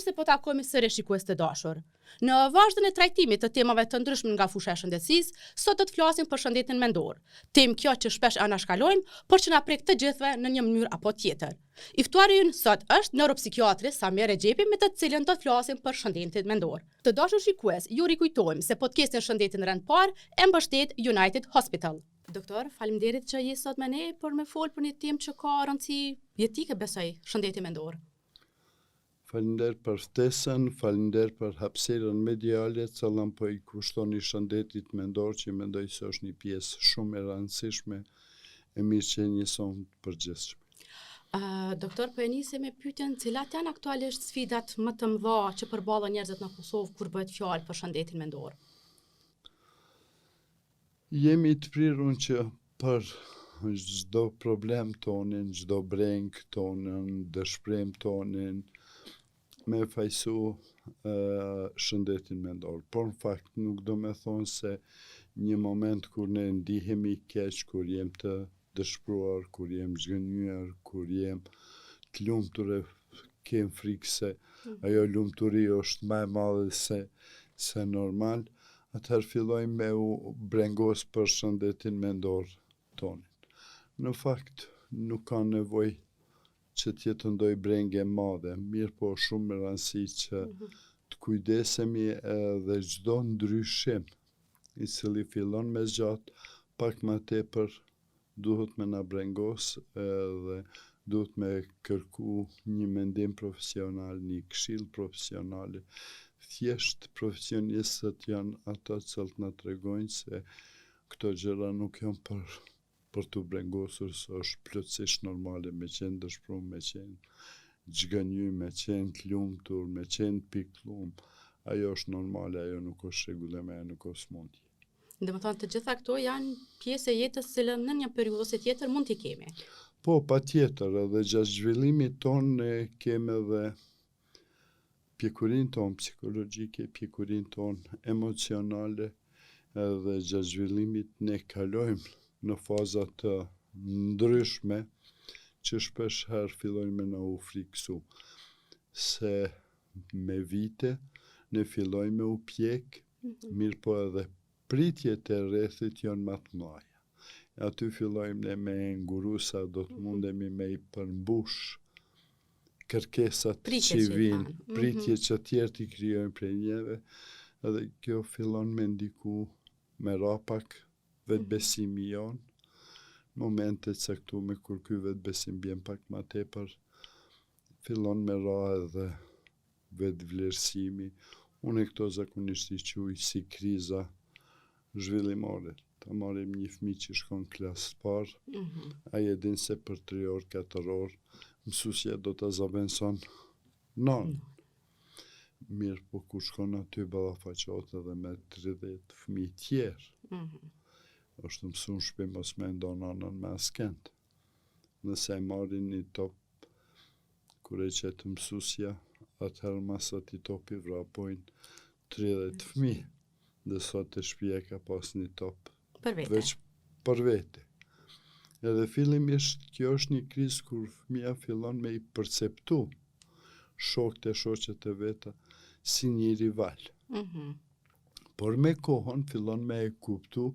Mirë se po takojmë sërish shikues të dashur. Në vazhdën e trajtimit të temave të ndryshme nga fusha e shëndetësisë, sot do të flasim për shëndetin mendor. Temë kjo që shpesh anashkalojmë, por që na prek të gjithëve në një mënyrë apo tjetër. I ftuari ynë sot është neuropsikiatri Samir Rexhepi, me të cilën do të flasim për shëndetin mendor. Të dashur shikues, ju rikujtojmë se podcastin Shëndetin rend parë e mbështet United Hospital. Doktor, faleminderit që je sot me ne për me fol për një temë që ka rëndësi jetike, besoj, shëndeti mendor. Faleminderit për ftesën, faleminderit për hapësirën mediale, cëllën po i kushtoni shëndetit mendor, që mendoj se është një pjesë shumë e rëndësishme e mirëqenies sonë të përgjithshme. Doktor, po e nisi me pyetjen, cilat janë aktualisht sfidat më të mëdha që përballen njerëzit në Kosovë kur bëhet fjalë për shëndetin mendor? Jemi të prirur që për çdo problem tonin, çdo breng tonin, dëshpërim tonin, me fajsu shëndetin mendor. Por në fakt nuk do me thonë se një moment kur ne ndihemi keq, kur jem të dëshpëruar, kur jem zgënjur, kur jem të lumtur e kem frikë se ajo lumturi është më e madhe se normal, atëherë fillojmë me u brengos për shëndetin mendor tonin. Në fakt nuk ka nevojë që tjetë ndoj brengje madhe, mirë po shumë rëndësi që të kujdesemi edhe çdo ndryshim i cili fillon me zgjat, pak më tepër duhet me na brengos edhe duhet me kërku një mendim profesional, një këshill profesionale. Thjesht profesionistët janë ata që na tregojnë se këto gjëra nuk janë për të brengosur, se është plotësisht normale me qenë dëshpëruar, me qenë zgënjur, me qenë të lumtur, me qenë pikëllum. Ajo është normale, ajo nuk është rregullim, ajo nuk është smundje. Domethënë të gjitha këto janë pjesë e jetës cilën në një periudhë ose tjetër mund t'i kemi. Po, patjetër, edhe gjatë zhvillimit ton ne kemi edhe pjekurin ton psikologjike, pjekurin ton emocionale, edhe gjatë zhvillimit ne kalojmë në faza të ndryshme që shpesh herë fillojnë me na u friksu. Se me vite ne fillojmë me u pjek, mirë po edhe pritjet e rrethit janë më të mëdha. Aty fillojmë ne me nguru sa do të mundemi me i përmbush kërkesat që vinë, pritjet që tjerë t'i krijojnë prej njeve, edhe kjo fillon me ndiku me rapak vetbesimi jonë, momentet caktuar kur ky vetbesim bjen pak më tepër, fillon me ra edhe vetvlerësimi. Unë këto zakonisht i quaj si kriza zhvillimore. Ta marrim një fëmijë që shkon klasë parë, ai e din se për 3 orë, 4 orë, mësuesja do ta zavenson non. Mirë, po kur shkon aty ballafaqohet edhe me 30 fëmijë tjerë. është mësuar shpe mos me ndonë anën me askend. Nëse e marrin një top, kur e qetë mësusja, atëherë mas ati topi vrapojnë 30 fëmijë, dhe sot e shtëpia ka pas një top veç për vete. Edhe fillimisht kjo është një krizë kur fëmia fillon me i perceptu shokët e shoqet e veta si një rival. Por me kohën fillon me e kuptu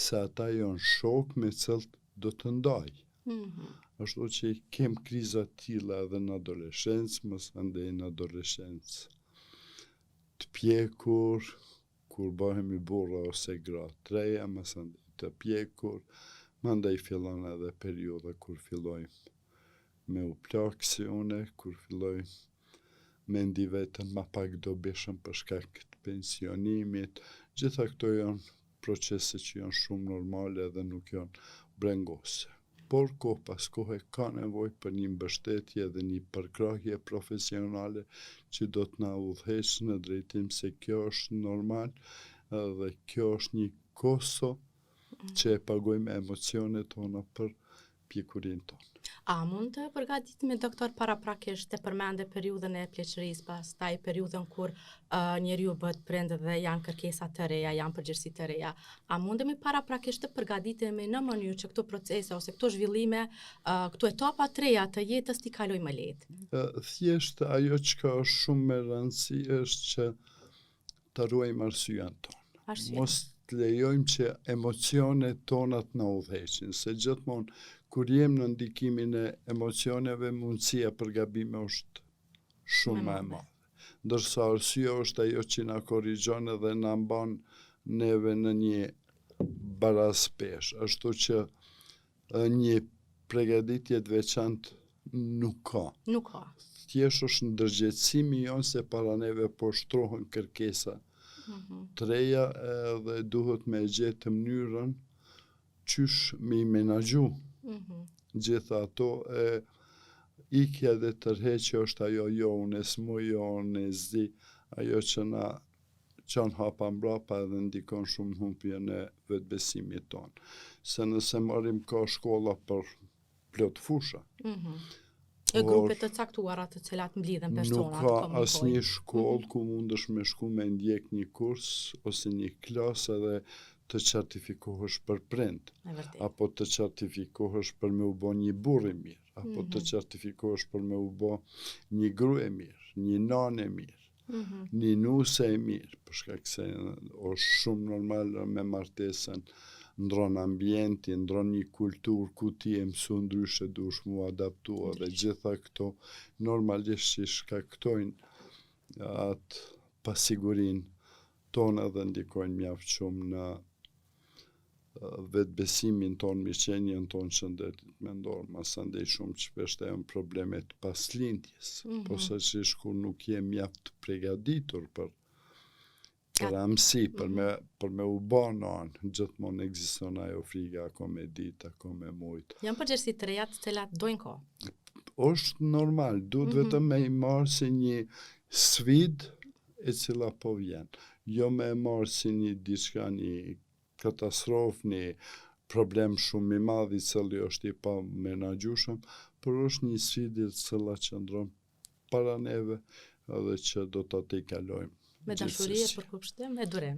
se ata janë shok me cilët do të ndaj. Ashtu që kem kriza tilla edhe në adoleshencë, mos andej në adoleshencë. Të pjekur, kur bëhemi burra ose gra të reja, mos andej të pjekur, mandej fillon edhe periudha kur fillojmë me u plak si une, kur fillojmë me ndi vetën ma pak dobishëm për shkak të pensionimit. Gjitha këto janë procese që janë shumë normale dhe nuk janë brengose. Por kohë pas kohe ka nevojë për një mbështetje dhe një përkrahje profesionale që do të na udhëheqë në drejtim se kjo është normal dhe kjo është një kosto që e pagojmë emocionet tona për pjekurin tonë. A mund të përgatitemi doktor paraprakisht të përmende periudhën e pleqërisë, pastaj periudhën kur njeriu bëhet prind dhe janë kërkesa të reja, janë përgjegjësi të reja. A mundemi paraprakisht të përgatitemi në mënyrë që këto procese ose këto zhvillime, këto etapa të reja të jetës t'i kalojmë më lehtë? Thjesht ajo që është shumë me rëndësi është që të ruajmë arsyen tonë. Mos të lejojmë që emocionet tonat në udhëheqin, se gjithmonë kur jem në ndikimin e emocioneve, mundësia për gabime është shumë më e madhe. Ndërsa arsyeja është ajo që na korrigjon dhe na mban neve në një baraz pesh. Ashtu që një përgatitje të veçantë nuk ka. Nuk ka. Thjesht është ndërgjegjësimi jonë se para neve po shtrohen kërkesa të reja dhe duhet me gjetë mënyrën qysh me i menaxhu gjitha ato. Ikja dhe tërheqja është ajo jo unë s'muj, jo unë s'di, ajo që na çon hapa mbrapa dhe ndikon shumë në humbjen e vetbesimit tonë. Se nëse marrim ka shkolla për plot fusha. E grupe të caktuara të cilat mblidhen personat. Nuk ka asnjë shkollë ku mundesh me shku me ndjek një kurs ose një klasë edhe të certifikohesh për prind, apo të certifikohesh për me u bë një burr i mirë, apo të certifikohesh për me u bë një grua e mirë, një nanë e mirë, një nuse e mirë, për shkak se është shumë normal me martesën, ndron ambienti, ndron një kulturë ku ti e mësu ndryshe dush mu adaptua dhe gjitha këto normalisht që shkaktojnë atë pasigurin tonë dhe ndikojnë mjaft shumë në vetbesimin tonë, mirëqenien tonë, shëndetit mendor, masandej shumë shpesh janë problemet pas lindjes, posaçërisht kur nuk je mjaft përgatitur për amësi, për me u bë nanë, gjithmonë ekziston ajo frika, ako me ditë, ako me mujt. Janë përgjegjësi të reja të cilat dojnë kohë. Është normal, duhet vetëm me i marrë si një sfidë e cila po vjen. Jo me e marrë si një diçka, një katastrofë, një problem shumë i madh i cili është i pa menaxhueshëm, por është një sfidë e cila qëndron para neve edhe që do ta tejkalojmë. Me dashuri e përkushtim e durim.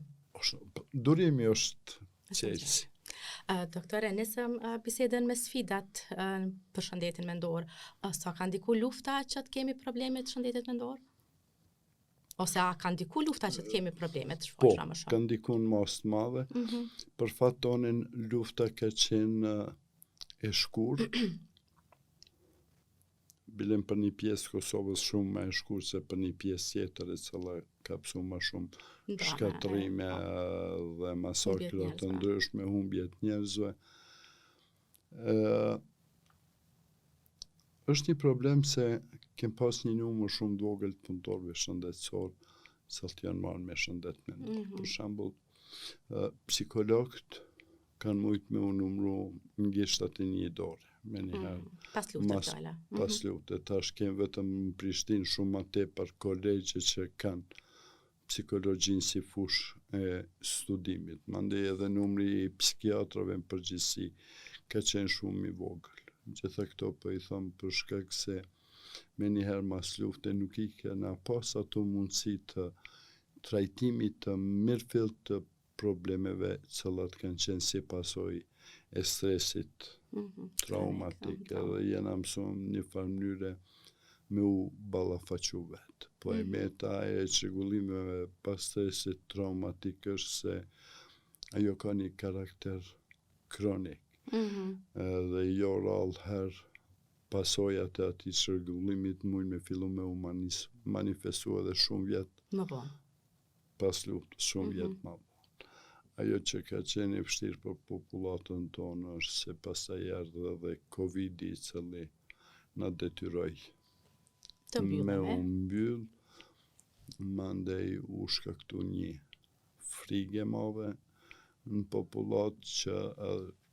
Durimi është qelsi. Doktore, nisëm bisedën me sfidat për shëndetin mendor. Sa ka ndiku lufta që të kemi probleme të shëndetit mendor? Ose a ka ndiku lufta që të kemi probleme të shfaqura më shumë? Po, ka ndiku në mas të madhe. Për fat tonin lufta ka qenë e shkurtë. Bilim për një pjesë Kosovës shumë më e shkurtë se për një pjesë tjetër e cila ka psu më shumë shkatrime dhe masakra të ndryshme, humbje të njerëzve. Është një problem se kem pas një numër shumë të vogël të punëtorëve shëndetësor, cilët janë marrë me shëndet mendor. Për shembull, psikologët kanë mujtë me u numëru në gishtat e një dore. Pas luftës. Pas luftës. Tash kemë vetëm në Prishtinë shumë më tepër kolegje që kanë psikologjinë si fushë e studimit. Mandej edhe numri i psikiatrëve në përgjithësi ka qenë shumë i vogël. Gjitha këto po i them për shkak se me njëherë mas lufte nuk i kena pas ato mundësi të trajtimit të mirëfillt të problemeve cilat kanë qenë si pasojë e stresit traumatik, edhe jena mësuar një farë mënyre me u ballafaqu vetë. Po e meta e çrregullimeve pas stresit traumatik është se ajo ka një karakter kronik. Dhe jo rallëherë pasojat e atij çrregullimit mund me fillu me u manifestu edhe shumë vjet më vonë. Pas luftës, shumë vjet më vonë. Ajo që ka qenë i vështirë për popullatën tonë është se pastaj erdhi edhe Covidi i cili na detyroi me u mbyll, mandej u shkaktu një frikë e madhe në popullat që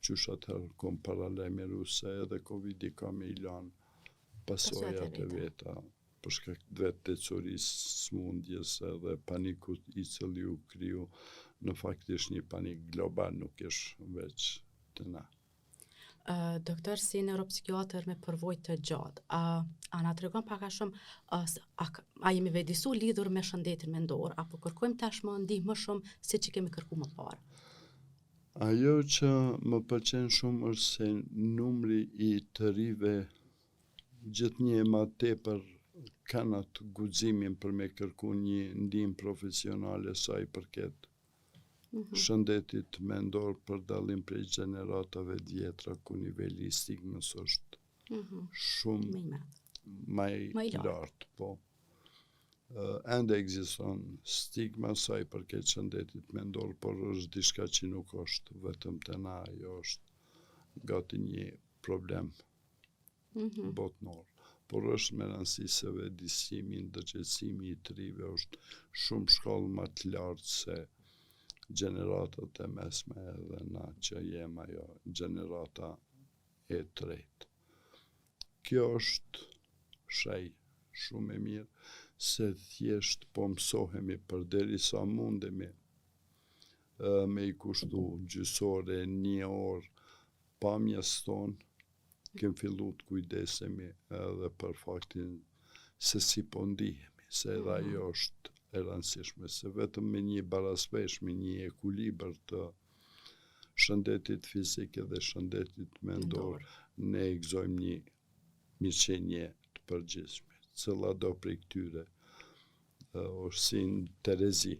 qysh atëherë kom paralajmëru se edhe Covidi ka me i lanë pasojat e veta për shkak të vetëtecurisë, smundjes edhe panikut i cili u kriju. Në fakt është një panik global, nuk është veç të na. Doktor, si neuropsikiatër me përvojë të gjatë, a na tregon pak a shumë a jemi vedisu lidhur me shëndetin mendor, apo kërkojmë tashmë ndihmë më shumë se që kemi kërku më parë? Ajo që më pëlqen shumë është se numri I të rive gjithnjë ma tepër kanë atë guximin për me kërku një ndihmë profesionale sa I përket shëndetit mendor për dallim prej gjeneratave të vjetra ku niveli I stigmës është shumë më I lartë, po. Ende ekziston stigma sa I përket shëndetit mendor, por është diçka që nuk është vetëm te na, ajo është gati një problem botnor. Por është me rëndësi se vëdësimi, ndërgjegjësimi I të rive është shumë shkallë më të lartë se gjeneratat e mesme edhe na që jem ajo gjenerata e tretë. Kjo është shej shumë e mirë, se thjesht po mësohemi përderisa mundemi me I kushtu gjysore, 1 orë pamjes tonë, kem fillu të kujdesemi edhe për faktin se si po ndihemi, se edhe ajo është e rëndësishme, se vetëm me një baraspesh, me një ekuilibër të shëndetit fizik dhe shëndetit mendor, ne I gëzojmë një mirëqenie të përgjithshme. Cilla do prej këtyre është si në Terezi,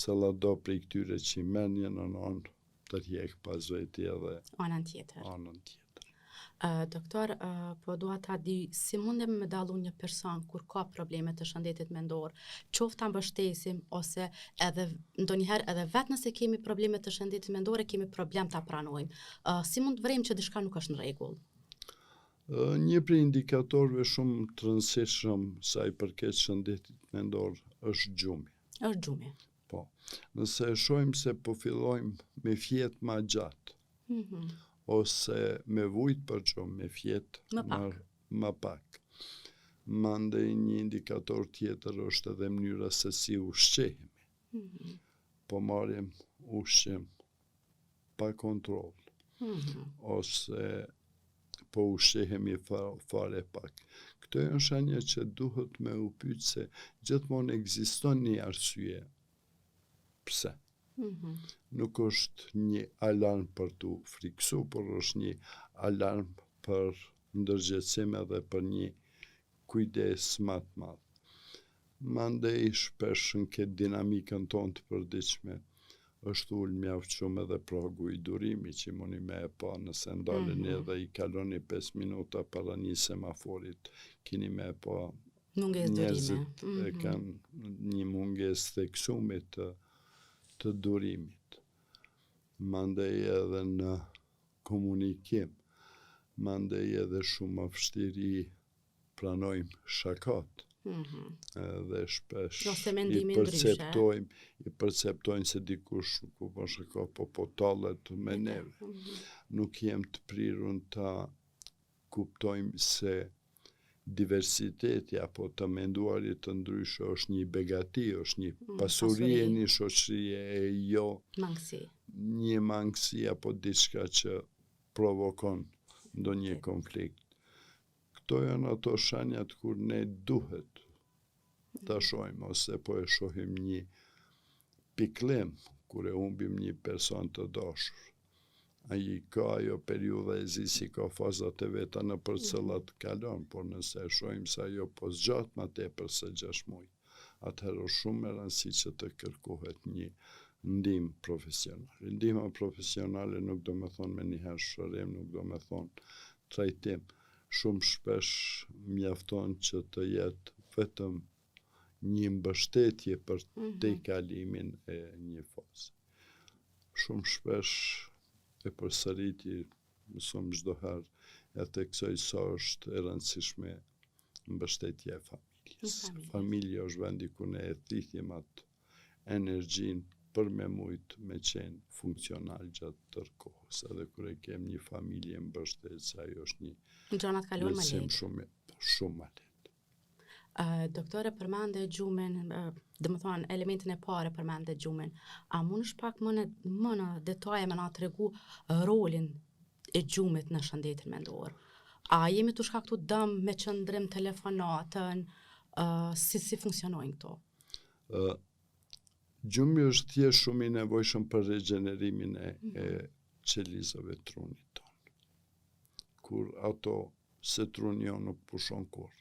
cilla do prej këtyre që I merr një në anë të hjek pas veti edhe anën tjetër. Doktor, po dua ta di si mundem me dallu një person kur ka probleme të shëndetit mendor, qoftë ta mbështesim ose edhe ndonjëherë edhe vetë nëse kemi probleme të shëndetit mendor, kemi problem ta pranojmë. Si mund të vrejmë që diçka nuk është në rregull? Një prej indikatorëve shumë të rëndësishëm sa I përket shëndetit mendor është gjumi. Është gjumi. Po. Nëse shohim se po fillojmë me fjet ma gjatë, ose me vujt për gjumë, me fjet më pak. Mandej një indikator tjetër është edhe mënyra se si ushqehemi. Po marrim ushqim pa kontroll, ose po ushqehemi fare pak. Këto janë shenja që duhet me u pyet se gjithmonë ekziston një arsye. Pse? Nuk është një alarm për të friksu, por është një alarm për ndërgjegjësim edhe për një kujdes më të madh. Mandej shpesh në këtë dinamikën tonë të përditshme është ul mjaft shumë edhe pragu I durimit që mundi me e pa nëse ndalen edhe I kaloni 5 minuta para një semaforit, keni me e pa njerëzit e kanë një mungesë theksumit të durimit. Mandej edhe në komunikim, mandej edhe shumë më vështirë I pranojmë shakat, edhe shpesh I perceptojmë se dikush ku po shaka po tallet me neve. Nuk jem të prirun ta kuptojmë se diversiteti apo të menduarit të ndryshë është një begati, është një pasuri e një shoqërie e jo një mangësi apo diçka që provokon ndonjë konflikt. Këto janë ato shenjat kur ne duhet ta shohim, ose po e shohim një piklim kur e humbim një person të dashur. Ai ka ajo periudha e zi si ka fazat e veta në për cilat kalon, por nëse e shohim se ajo po zgjat më tepër se 6 muaj, atëherë është shumë e rëndësishme që të kërkohet një ndihmë profesionale. Ndihma profesionale nuk do me thonë me njëherë shërim, nuk do me thonë trajtim. Shumë shpesh mjafton që të jetë vetëm një mbështetje për te kalimin e një faze. Shumë shpesh e përsëriti, mësojmë çdo herë, e theksoj sa është e rëndësishme mbështetja e familjes. Familja është vendi ku ne e thithim atë energjinë për me mujtë me qenë funksional gjatë tërë kohës. Edhe kur e kem një familje mbështetëse, ajo është një lehtësim shumë më lehtë. Doktore, përmende gjumin, dhe më thonë elementin e pare përmende gjumin. A mund është pak më në detaje me na tregu rolin e gjumit në shëndetin mendor? A jemi të shkaktu dëm me qëndrim telefonatën? Si funksionojnë këto? Gjumi është thjesht shumë i nevojshëm për regenerimin e qelizave të trunit tonë. Kur ato se truni jo nuk pushon kur.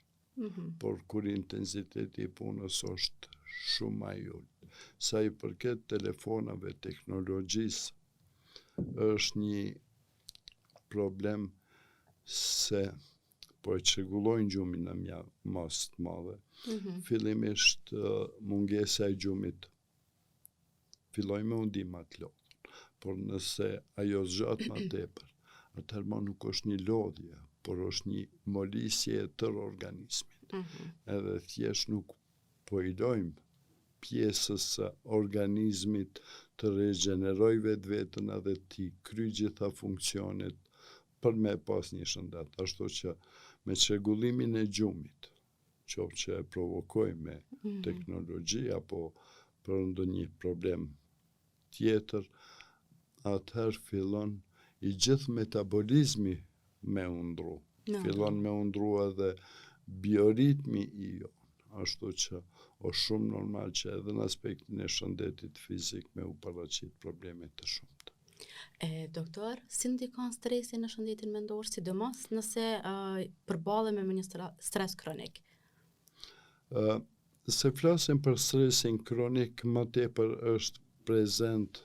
Por kur intensiteti i punës është shumë ma i ullë. Sa i përket telefonave, teknologjisë, është një problem se po e çrregullojnë gjumin në mas të madhe. Fillimisht mungesa e gjumit filloj me undima të lodhën, por nëse ajo zgjat më tepër, atëherë më nuk është një lodhje, por është një molisje e tërë organizmit. Edhe thjesht nuk po i lojmë pjesës së organizmit të regeneroj vetën edhe t'i kry gjitha funksionet për me pas një shëndet. Ashtu që me çrregullimin e gjumit, qoftë që e provokojmë me teknologji apo për ndonjë problem tjetër, atëherë fillon i gjithë metabolizmi me undru. Fillon me undru edhe bioritmi i jonë. Ashtu që është shumë normal që edhe në aspektin e shëndetit fizik me u paraqit probleme të shumta. Doktor, si ndikon stresi në shëndetin mendor, sidomos nëse përballemi me një stres kronik? Se flasim për stresin kronik, më tepër është prezent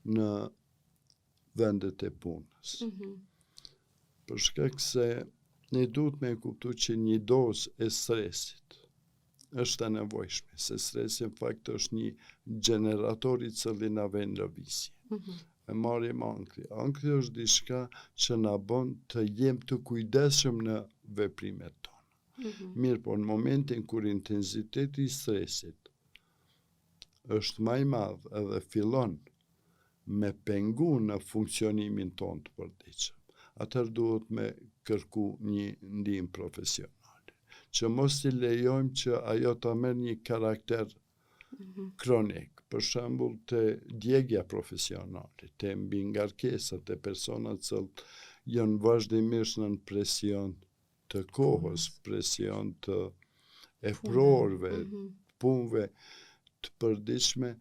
në vendet e punës. Për shkak se ne duhet me kuptu që një dozë e stresit është e nevojshme, se stresi në fakt është një generator i cili na vjen lëvizje. E marrim ankthi. Ankthi është diçka që na bën të jem të kujdesshëm në veprimet tona. Mirë, po në momentin kur intensiteti i stresit është më i madh edhe fillon me pengu në funksionimin tonë të përditshëm, atëherë duhet me kërku një ndihmë profesionale, që mos i lejojmë që ajo ta merr një karakter kronik. Për shembull, të djegja profesionale, të mbingarkesat, të personat që janë vazhdimisht në presion të kohës, presion të prorëve, punëve të përditshme,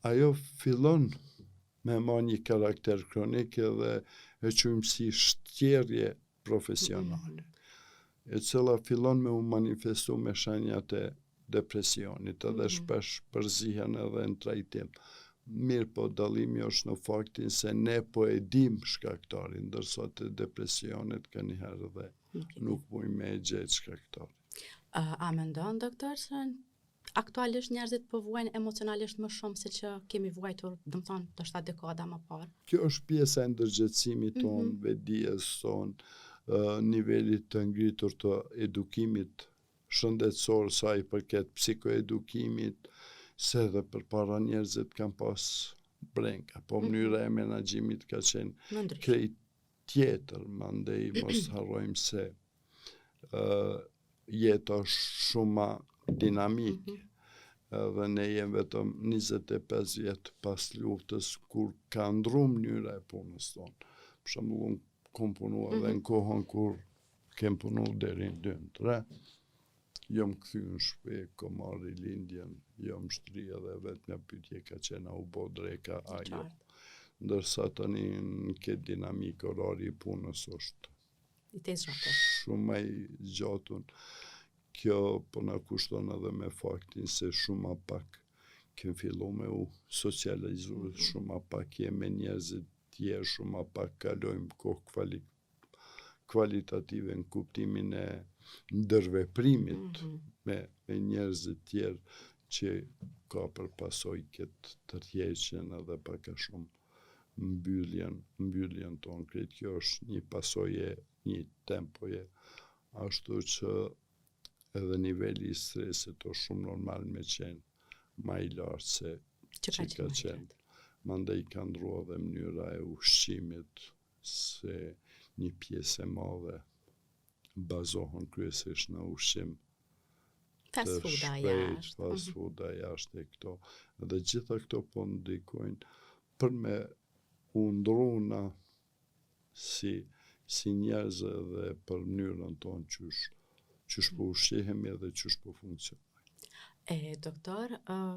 ajo fillon me marrë një karakter kronik edhe e quajmë si shtjerje profesionale, e cila fillon me u manifestu me shenjat e depresionit edhe shpesh përzihen edhe në trajtim. Mirë, po dallimi është në faktin se ne po e dim shkaktarin, ndërsa të depresionit kanjëherë dhe nuk mujmë me e gjetë shkaktarin. A mendon, doktor, se aktualisht njerëzit po vuajnë emocionalisht më shumë se që kemi vuajtur, domethënë, ndoshta dekada më parë? Kjo është pjesa e ndërgjetësimit tonë, vetdijes tonë, nivelit të ngritur të edukimit shëndetësor sa i përket psikoedukimit, se dhe përpara njerëzit kanë pas brenka, po mënyra e menaxhimit ka qenë krejt tjetër, mandej mos harrojmë se jeta është shumë ma dinamike. Edhe ne jem vetëm 25 vjet pas luftës kur ka ndru mënyra e punës tonë. Për shembull, unë kom punu edhe në kohën kur kem punu deri në 2-3. Jom kthy në shtëpi, kom marrë lindjen, jom shtri edhe vetë një pyetje ka qenë u bo dreka ajo. Ndërsa tani në këtë dinamikë orari i punës është shumë më i gjatun. Kjo po na kushton edhe me faktin se shumë ma pak kem fillu me u socializu, shumë ma pak jem me njerëzit tjerë, shumë ma pak kalojmë kohë kvalitative në kuptimin e ndërveprimit me njerëzit tjerë që ka për pasoj këtë tërheqjen edhe pak a shumë mbylljen tonë. Kretë kjo është një pasoje, një tempoje, ashtu që edhe niveli i stresit është shumë normal me qenë ma i lartë se që ka qenë. Mandej ka ndrua dhe mënyra e ushqimit, se një pjesë e madhe bazohen kryesisht në ushqim të shpejt, fast fooda jashtë e këto. Dhe gjitha këto po ndikojnë për me u ndru në si njerëz dhe për mënyrën tonë qysh po ushqehemi dhe qysh po funksionojmë. Doktor,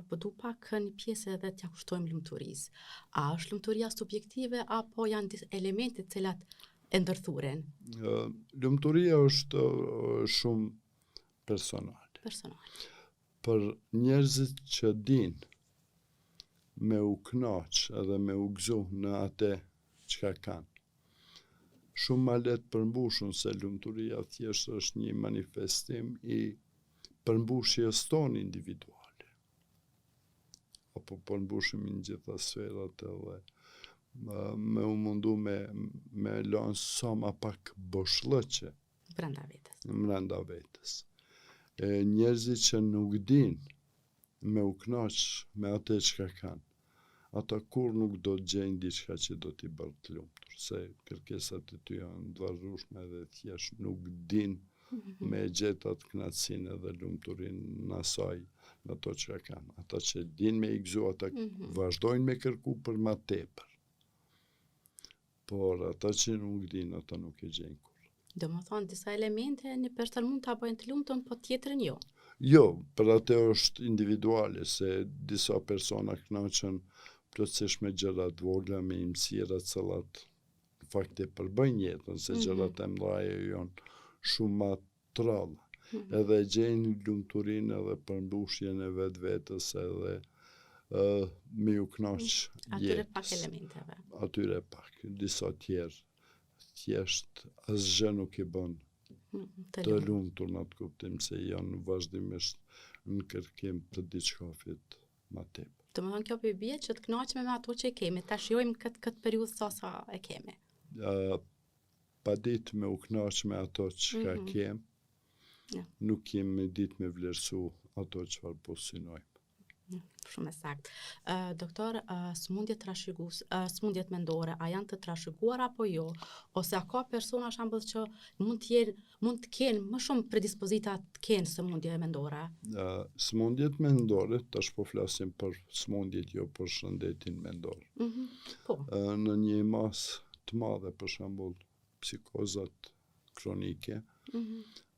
po du pak një pjesë edhe t'ja kushtojmë lumturisë. A është lumturia subjektive apo janë elemente të cilat e ndërthuren? Lumturia është shumë personale. Për njerëzit që din me u knaq edhe me u gëzu në atë çka kanë, shumë ma letë përmbushun se lumturia thjesht është një manifestim i përmbushjes tonë individuale. Apo përmbushim në gjitha sferat edhe me u mundu me lanë sa ma pak boshllëqe brenda vetës. Njerëzit që nuk din me u knaq me atë çka kanë, ata kur nuk do të gjejnë diçka që do t'i bërë të lumtur, se kërkesat e ty janë të varrueshme dhe thjesht nuk din me gjetë atë kënaqësinë edhe lumturinë në asaj, në ato që kanë. Ata që din me i gëzu, ata vazhdojnë me kërku për ma tepër. Por ata që nuk din, ata nuk e gjejnë kur. Do më thonë, disa elemente një person mund të bëjnë të lumtun, po tjetrën jo. Jo, për atë është individuale, se disa persona kënaqen plotësisht me gjërat vogla, me imësira cilat në fakt e përbëjnë jetën, se gjërat e mëdha janë shumë ma të ralla. Edhe gjejnë lumturinë edhe përmbushjen e vetës edhe me ju knaq jetës. Atyre pak elementeve. Atyre pak, disa tjerë. Thjesht asgjë nuk i bën të lumtur në atë kuptim se janë vazhdimisht në kërkim të diçkafit ma tepër. Do më thonë kjo për bie që të kënaqemi me ato që e kemi, ta shijojmë këtë periudhë sa e kemi. Pa ditë me u knaq me ato që ka kem, nuk kemi ditë me vlerësu ato çfarë po synojmë. Shumë e saktë. Doktor, sëmundjet mendore, a janë të trashëguar apo jo? Ose a ka persona shembull që mund të kenë më shumë predispozita të kenë sëmundje mendore? Sëmundjet mendore, tash po flasim për sëmundjet, jo për shëndetin mendor. Po. Në një masë të madhe, për shembull, psikozat kronike,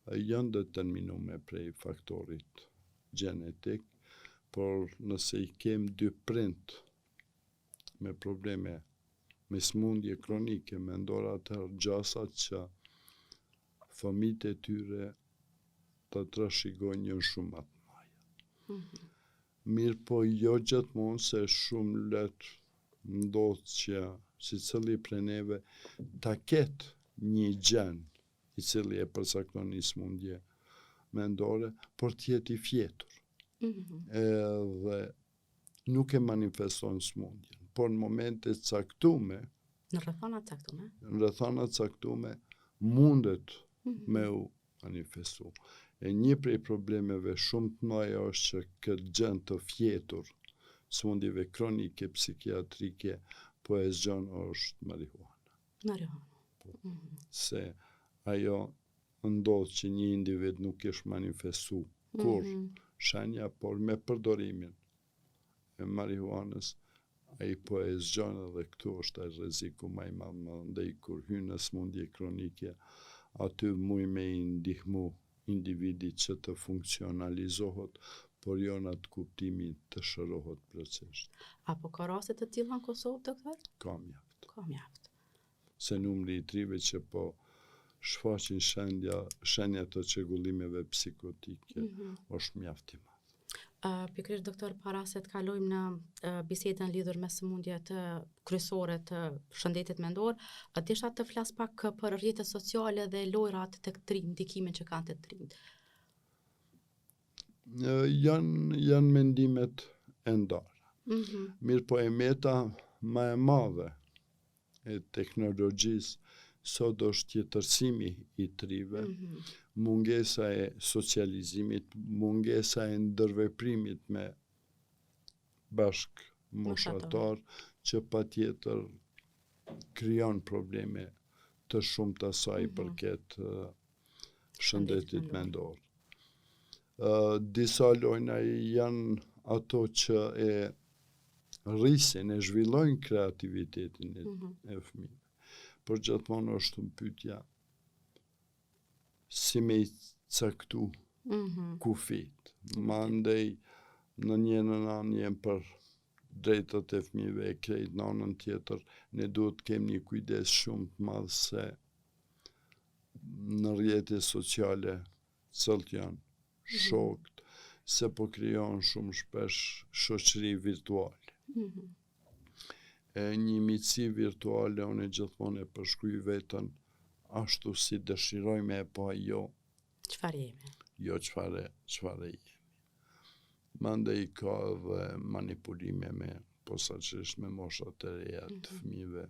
janë determinuar prej faktorit gjenetik, por nëse i kem dy prind me probleme, me sëmundje kronike mendore, atëherë gjasat që fëmijët e tyre të trashëgojnë janë shumë më të mëdha. Mirë po jo gjithmonë, se shumë letë ndodh që secili prej neve ta ketë një gjen i cili e përcakton një sëmundje mendore, por të jetë i fjetur. Edhe nuk e manifeston sëmundjen, por në momente caktume, në rrethana caktume mundet me u manifestu. E një prej problemeve shumë të mëdha është që këtë gjën të fjetur, sëmundjeve kronike psikiatrike, po e zgjon është marihuana. Se ajo ndodh që një individ nuk është manifestu kur shenja, por me përdorimin e marihuanës, ai po e zgjon edhe këtu është rreziku më i madh, ndaj kur hyn në sëmundje kronike, aty muj me i ndihmu individit që të funksionalizohet, por jo në atë kuptimin të shërohet plotësisht. Apo ka raste të tilla në Kosovë, doktor? Ka mjaft. Se numri i trive që po shfaqin shenja të çrregullimeve psikotike është mjaft i madh. Pikërisht, doktor, para se të kalojmë në bisedën lidhur me sëmundjet kryesore të shëndetit mendor, desha të flas pak për rrjetet sociale dhe lojrat tek trinj, ndikimin që kanë te trinjt. Janë mendimet e ndara. Mirë po e meta më e madhe e teknologjisë sot është tjetërsimi i trive, mungesa e socializimit, mungesa e ndërveprimit me bashk moshatar, që patjetër krijon probleme të shumta sa i përket shëndetit mendor. Disa lojna janë ato që e rrisin, e zhvillojnë kreativitetin e fëmijëve. por gjithmonë është në pyetja si me i caktu kufit. Mandej në një anë jem për drejtat e fëmijëve e krejt, në anën tjetër ne duhet kemi një kujdes shumë të madh se në rrjete sociale cëlt janë shokët, se po krijon shumë shpesh shoqëri virtuale. E një miqësi virtuale unë gjithmonë e përshkruaj veten ashtu si dëshiroj me e pa jo Çfarë jemi? Jo çfarë jemi. Mandej ka edhe manipulime me posaçërisht me moshat e reja të fëmijëve.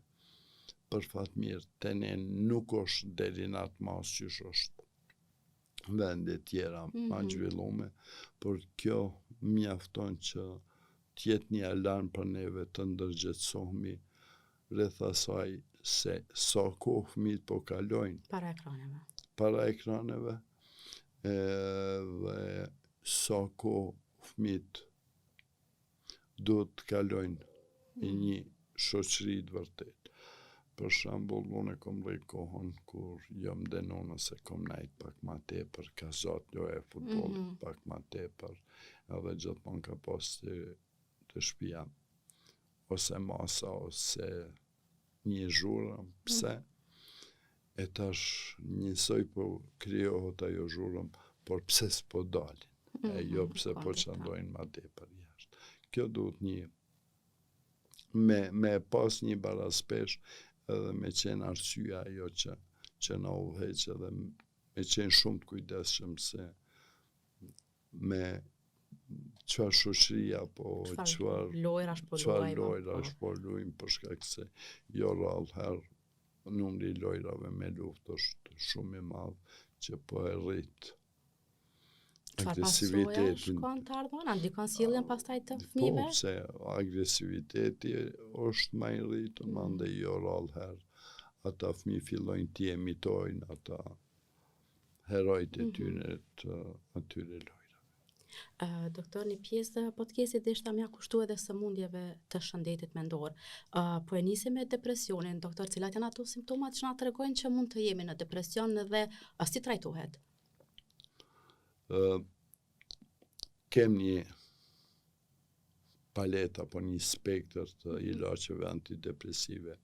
Për fat mirë, te ne nuk është deri në atë mas qysh është vende tjera ma zhvillume, por kjo mjafton që t'jetë një alarm për neve të ndërgjetësohemi rreth asaj se sa kohë fëmijët po kalojnë para ekraneve dhe sa kohë fëmijët duhet të kalojnë në një shoqëri të vërtet. Për shembull, unë kom rrit kohën kur jam denona se kom najt pak ma tepër, kazat loja e futbollit pak ma tepër, edhe gjithmonë ka pas të shtëpia ose masa ose një zhurmë. Pse? E tash njësoj po krijohet ajo zhurmë, por pse s'po dalin? E jo pse po qëndrojnë ma tepër jashtë. Kjo duhet një me pas një baraspesh edhe me qenë arsyeja ajo që na udhëheq edhe me qenë shumë të kujdesshëm se me çfarë shoqëri apo çfarë lojrash po luajmë, për shkak se jo rrallë herë numri i lojrave me luftë është shumë i madh që po e rrit agresivitetin. Shkon të ardhon, a ndikon sjelljen pastaj të fëmijëve? Po, se agresiviteti është më i rritur, mandej jo rrallë herë. Ata fëmijë fillojnë t'i imitojnë ata herojt e tyre të atyre lojrave. Doktor, një pjesë të podcastit ishte mja kushtu edhe sëmundjeve të shëndetit mendor. Po e nisi me depresionin, doktor, cilat janë ato simptomat që na tregojnë që mund të jemi në depresion dhe si trajtohet? Kem një palet apo një spektër të ilaçeve antidepresive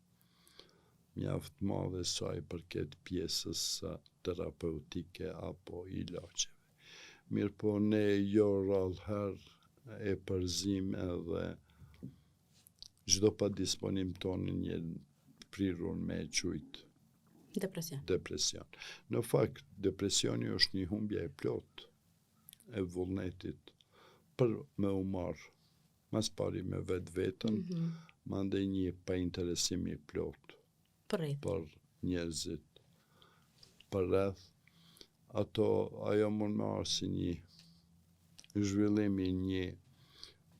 mjaft madhe sa i përket pjesës terapeutike apo ilaçeve. Mirë po ne jo rrallë herë e përzim edhe çdo pa disponim tonë një prirur me qujt depresion. Në fakt, depresioni është një humbje e plot e vullnetit për me u marrë mas pari me vetë-vetën, mandej një painteresim i plot për njerëzit për rreth. Ajo mund me arë si një zhvillimi një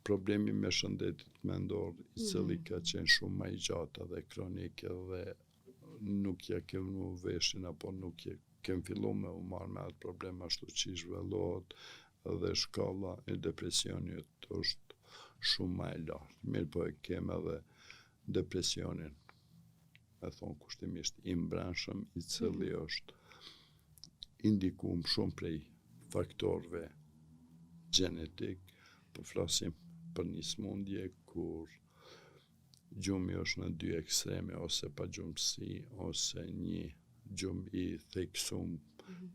problemi me shëndetit mendor, i cili ka qenë shumë ma i gjatë dhe kronike dhe nuk ja kemu veshin apo nuk ja kem fillu me u marrë me atë problem ashtu që i zhvellohet dhe shkalla e depresionit është shumë ma e lartë. Mirë po e kem edhe depresionin, e thonë kushtimisht i mbrëmshëm, i cili është indikum shumë prej faktorëve gjenetik, po flasim për një smundje kur gjumi është në dy ekstreme, ose pa gjumësi, ose një gjumë i theksum,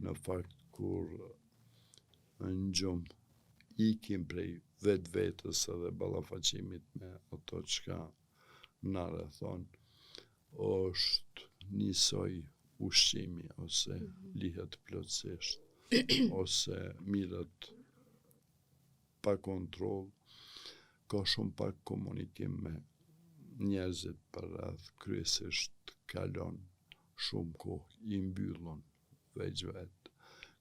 në fakt kur në gjumë ikim prej vetës edhe ballafaqimit me ato çka na rrethon, është njësoj ushqimi, ose lihet plotësisht, ose mirët pa kontroll, ka shumë pak komunikim me njerëzit për rreth, kryesisht kalon shumë kohë, i mbyllon vetë.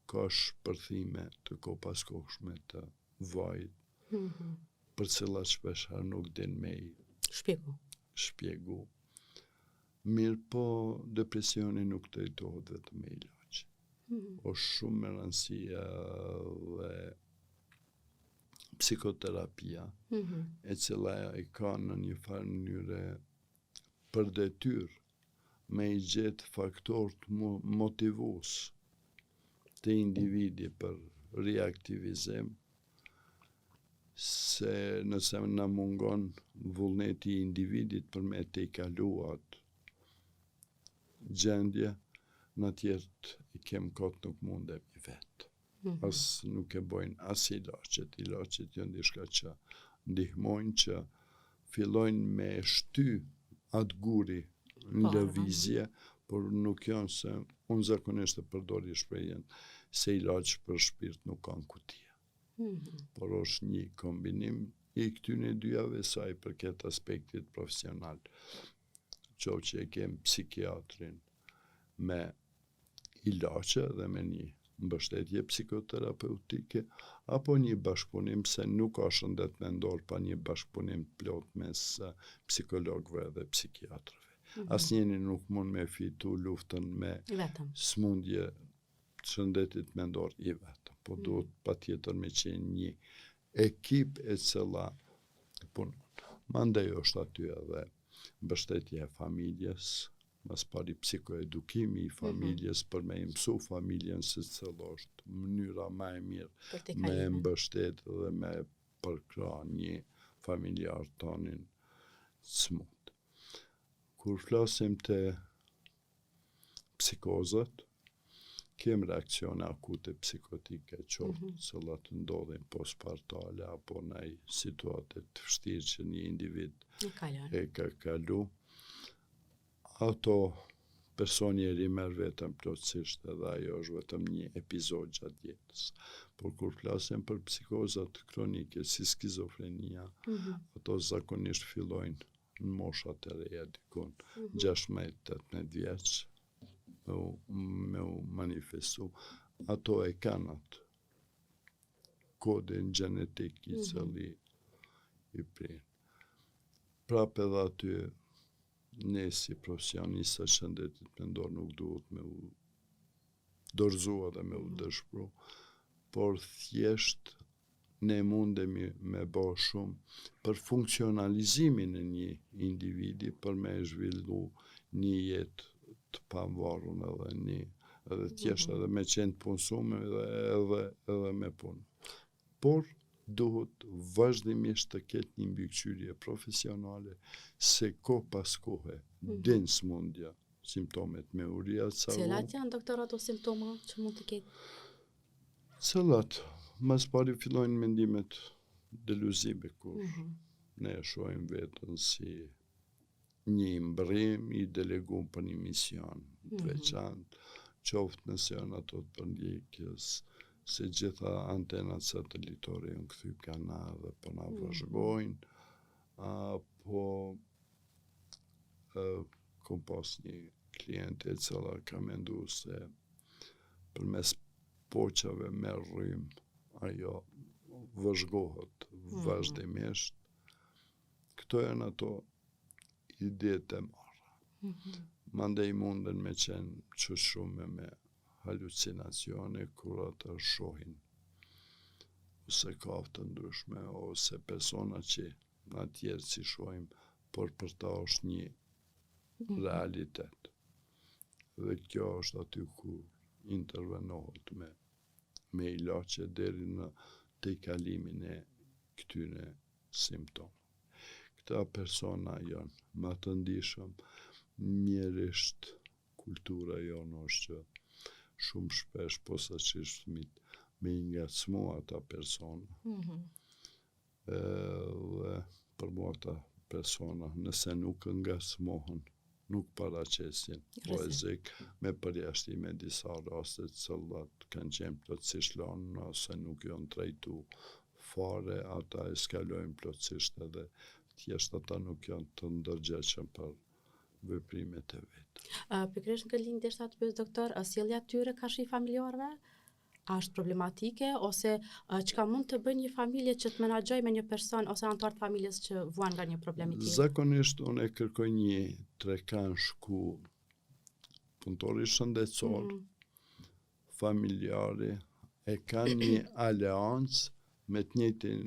Ka shpërthime të kopaskohshme të vajit, për cilat shpesh herë nuk din me i shpjegu. Mirë po, depresioni nuk trajtohet vetëm me ilaç. Është shumë me rëndësia dhe psikoterapia, e cila e ka në një farë mënyre për detyrë me i gjetë faktor të motivues të individi për reaktivizim, se nëse na mungon vullneti i individit për me të i kaluat gjendje, në tjertë i kem kot nuk mundem i vetë. As nuk e bojnë as ilaçet janë diçka që ndihmojnë që fillojnë me shty atë guri në lëvizje, por nuk janë se unë zakonisht e përdori shprehjen se ilaç për shpirt nuk kanë kutia. Por është një kombinim i këtyne dyjave sa i përket aspektit profesional. Qoftë që e kem psikiatrin me ilaçe dhe me një mbështetje psikoterapeutike, apo një bashkëpunim, se nuk ka shëndet mendor pa një bashkëpunim plot mes psikologëve dhe psikiatrëve. Asnjëri nuk mund me fitu luftën me smundje shëndetit mendor i vetëm, po duhet patjetër me qenë një ekip e cila punon. Mandej është aty edhe mbështetja e familjes, mas pari psikoedukimi i familjes për me mësu familjen se cila është mënyra më e mirë me mbështet dhe me përkra një familjar tonin smut. Kur flasim të psikozët, kem reakcione akute psikotike qoftë cilat ndodhin postpartale apo në situatet të vështirë që një individ e ka kalu. Ato personi e rimer vetëm plotësisht edhe ajo është vetëm një epizod gjatë jetës. Por kur flasim për psikozat kronike si skizofrenia, ato zakonisht fillojnë në moshat e reja dikun 16-18 vjeç me u manifestu. Ato e kanë atë kodin gjenetik i cili i prinë. Prap edhe aty ne si profesionista shëndetit mendor nuk duhet me u dorëzua dhe me u dëshpëru, por thjesht ne mundemi me bë shumë për funksionalizimin e një individi për me zhvillu një jetë të pavarur edhe thjesht edhe me qenë punësume edhe me punë. Por duhet vazhdimisht të ketë një mbikëqyrje profesionale se kohë pas kohe din smundja, simptomet me uria të savu. Cilat janë doktor ato simptoma që mund të ketë? Cilat? Mas pari fillojnë mendimet deluzive kur ne e shohim vetën si një mbërrim i deleguar për një mision të veçantë, qoftë nëse janë ato të përndjekjes, se gjitha antenat satelitore janë kthy kana dhe po na vëzhgojnë, apo kom pas një kliente e cila ka mendu se përmes poqave me rrym ajo vëzhgohet vazhdimisht. Këto janë ato idetë e marra. Mandej munden me qenë që shumë me halucinacione kur ata shohin ose kaftë të ndryshme ose persona që na tjerë si shohim, por për ta është një realitet. Dhe kjo është aty ku intervenohet me ilaçe deri në tejkalimin e këtyre simptomave. Këta persona janë më të ndihshëm, mjerisht kultura jonë është që shumë shpesh posaçërisht fëmijët me i ngacmu ata persona. Dhe për mua ata persona, nëse nuk ngacmohen, nuk paraqesin rrezik me përjashtime disa raste të cilat kanë qenë plotësisht lënë ose nuk janë trajtu fare, ata eskalojnë plotësisht edhe thjesht ata nuk janë të ndërgjegjshëm për veprimet e vet. Pikërisht në këtë linjë desha të pyes doktor, sjellja e tyre ka shi familjarëve? A është problematike ose çka mund të bëjë një familje që të menaxhojë me një person ose antar të familjes që vuan nga një problem i tillë? Zakonisht unë e kërkoj një trekansh ku punëtori shëndetësor, familjari e kanë një aleancë me të njëjtin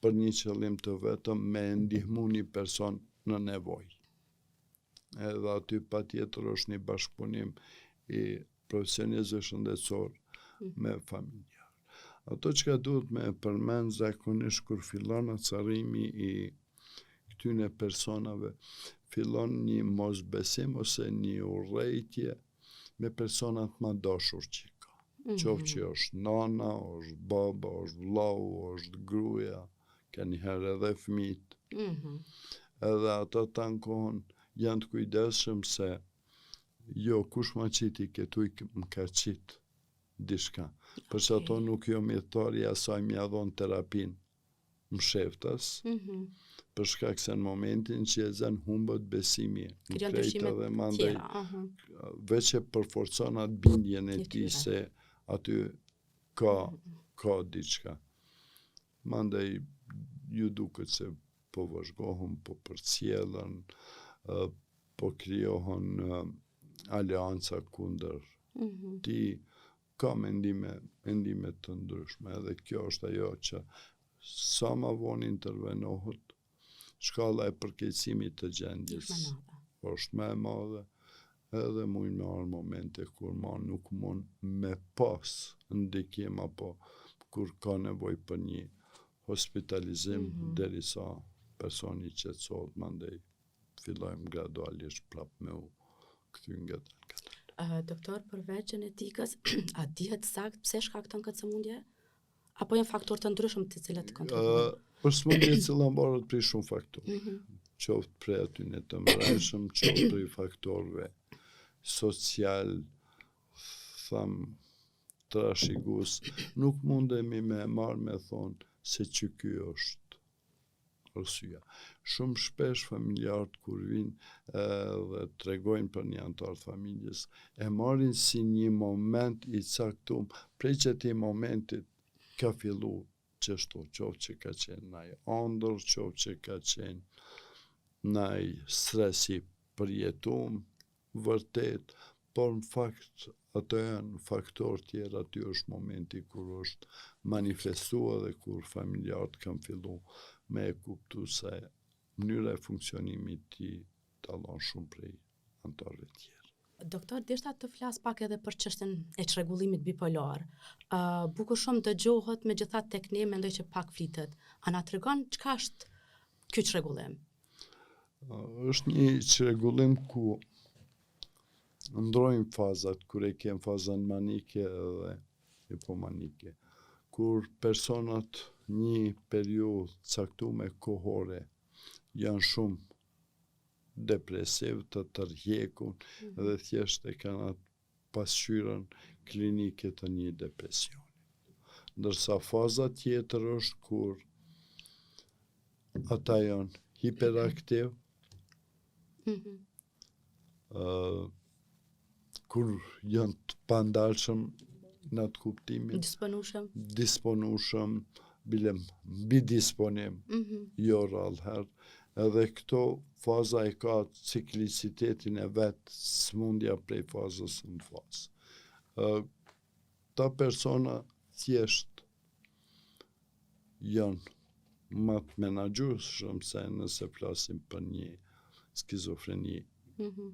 për një qëllim të vetëm me ndihmu një person në nevojë. edhe aty patjetër është një bashkëpunim i profesionistëve shëndetësor me familjar. Ato që ka duhet me përmend zakonisht kur fillon acarimi i këtyne personave, fillon një mosbesim ose një urrejtje me personat ma dashur që ka. Qoftë që është nana, është baba, është vllau, është gruaja, ka njëherë edhe fëmijët. Edhe ata të ankohen janë të kujdesshëm se jo, kush ma qiti këtu më ka qitë diçka. Përse ato nuk jo mjethari asaj mja dhonë terapin më sheftas, për shkak se në momentin që e zën humbët besimi në krejtë dhe mandej veç e përforcon atë bindjen e tij se aty ka diçka. Mandej ju duket se po vazhgohen, po përcjellen, po krijohen aleanca kundër ti, ka mendime të ndryshme, edhe kjo është ajo që sa ma vonë intervenohet, shkalla e përkeqësimit të gjendjes është më e madhe, edhe mujnë me arë momente kur ma nuk mund me pas ndikim apo kur ka nevoj për një hospitalizim derisa personi qetësohet, mandej fillojmë gradualisht prap me u kthy nga të. Doktor, përveç genetikës, a dihet sakt pse shkakton këtë sëmundje? Apo janë faktorë të ndryshëm të cilat të kontrollojnë? Për sëmundje cila mbarët prej shumë faktorë. Qoftë prej atyne të mbrajshëm, qoftë prej faktorëve social, trashëgues, nuk mundemi me marrë me thonë se që ky është arsyeja. Shumë shpesh familjarët kur vinë dhe tregojnë për një antar të familjes, e marrin si një moment i caktuar, prej çetij momentit ka fillu qështu, qoftë që ka qenë naj ëndër, qoftë që ka qenë naj stresi përjetum, vërtet, por në fakt ato janë faktorë tjerë, aty është momenti kur është manifestuar dhe kur familjarët kanë fillu me e kuptu se mënyra e funksionimit ti dallon shumë prej antarëve tjerë. Doktor, deshta të flas pak edhe për çështjen e çrregullimit bipolar. Bukur shumë dëgjohet, megjithatë tek ne mendoj që pak flitet. A na tregon çka është ky çrregullim? Është një çrregullim ku ndrojnë fazat, kur e kem fazën manike dhe hipomanike, kur personat një periudhë caktuar kohore janë shumë depresiv, të tërhjekun dhe thjesht e kanë atë pasqyrën klinike të një depresioni. Ndërsa faza tjetër është kur ata janë hiperaktiv, kur janë të pandalshëm në atë kuptimin, disponushëm, bilem bidisponim, jo rallëherë, edhe këto faza e ka ciklicitetin e vetë, smundja prej fazës në fazë. Ta persona thjesht janë më të menaxhueshëm se nëse flasim për një skizofreni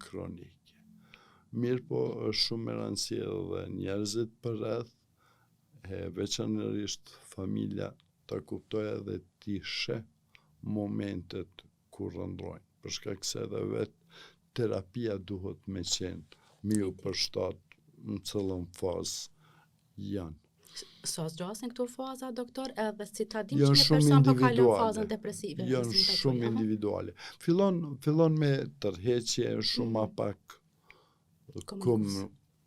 kronike. Mirë po është shumë e rëndësishme dhe njerëzit përreth, veçanërisht familja, ta kuptojë edhe ti sheh momentet kur rëndrojnë, për shkak se edhe vetë terapia duhet me qenë miu përshtat në cëllën fazë janë. Sa zgjasin këto faza, doktor, edhe si ta dim që një person po kalon fazën depresive? Janë shumë individuale. Fillon me tërheqje, shumë ma pak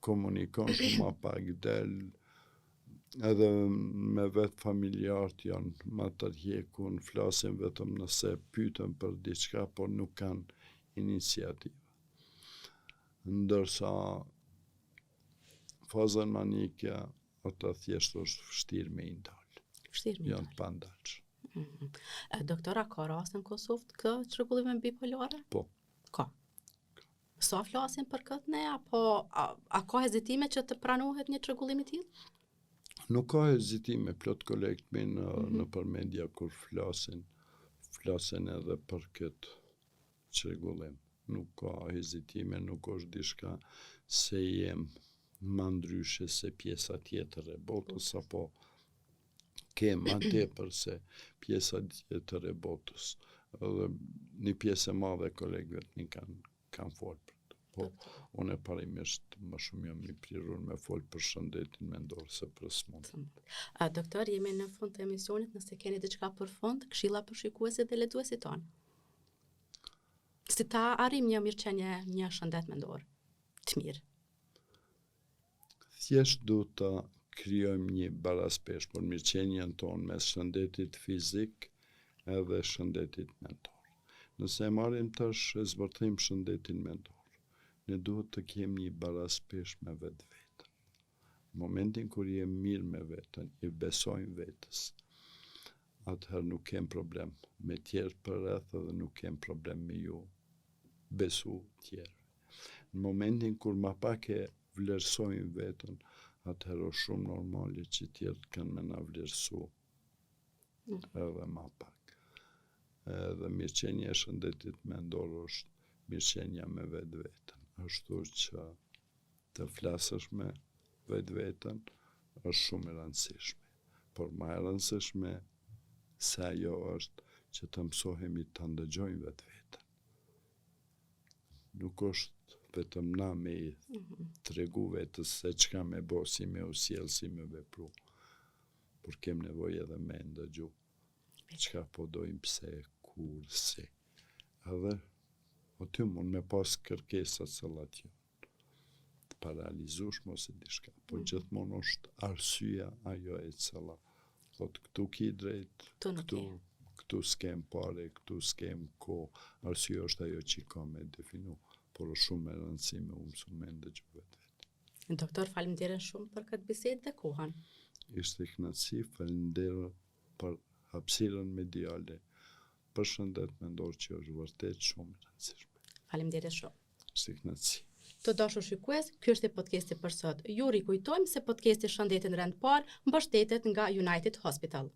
komunikon, shumë ma pak del, edhe me vetë familjarët janë ma tërhjekun, flasin vetëm nëse pyeten për diçka, por nuk kanë iniciativë. Ndërsa fazën manike, ata thjesht është vështirë me i ndalë. Janë të pandalshëm. Doktora, ka raste në Kosovë këtë çrregullime bipolare? Po. Ka. Sa flasin për këtë ne, apo a ka hezitime që të pranohet një çrregullim i tillë? Nuk ka hezitime, plot kolegët minë në për media kur flasin edhe për këtë çrregullim. nuk ka hezitime, nuk është diçka se jem më ndryshe se pjesa tjetër e botës, apo kem ma tepër se pjesa tjetër e botës. Edhe një pjesë e madhe e kolegëve të mi kanë folë për të. Po, unë e parimisht më shumë jam i prirur me folë për shëndetin mendor se për smundjen. Doktor, jemi në fund të emisionit, nëse keni diçka për fund, këshilla për shikuesit dhe lexuesit tonë. Si ta arrim një mirëqenie, një shëndet mendor të mirë. Thjesht du të krijojmë një balaspesh për mirëqenien tonë mes shëndetit fizik edhe shëndetit mendor. Nëse e marrim tash e zbërthejmë shëndetin mendor, ne duhet të kemi një balaspesh me vetë. Në momentin kur jem mirë me vetën, i besojmë vetës, atëherë nuk kem problem me tjerë për rreth edhe nuk kem problem me ju besu tjerë. Në momentin kur ma pak e vlerësojmë vetën, atëherë është shumë normale që tjerë kanë me na vlerësu edhe ma pak. Edhe mirëqenia e shëndetit mendor është mirëqenia me vetën. Ashtu që të flasësh me vetën është shumë e rëndësishme. Por më e rëndësishme se ajo është që të mësohemi të ndëgjojmë vetën. Nuk është vetëm na me i tregu vetës se çka me bo, si me u sjell, si me vepru. Por kem nevojë edhe me ndëgju. Çka po dojmë, pse, kur, si. Edhe aty mund me pas kërkesat cilat janë të paralizueshme ose diçka, po gjithmonë është arsyeja ajo e cila thot këtu ki drejt, këtu s'kem pare, këtu s'kem kohë, arsyeja është ajo që ka me definu, por është shumë e rëndësishme me mësu me ndëgju vetë. Doktor, faleminderit shumë për këtë bisedë dhe kohën. Ishte kënaqësi, faleminderit për hapësirën mediale për shëndet mendor që është vërtet shumë e rëndësishme. Faleminderit shumë. Ishte kënaqësi. Të dashur shikues, ky është podcasti për sot. Ju rikujtojmë se podcasti Shëndetin Rend Parë mbështetet nga United Hospital.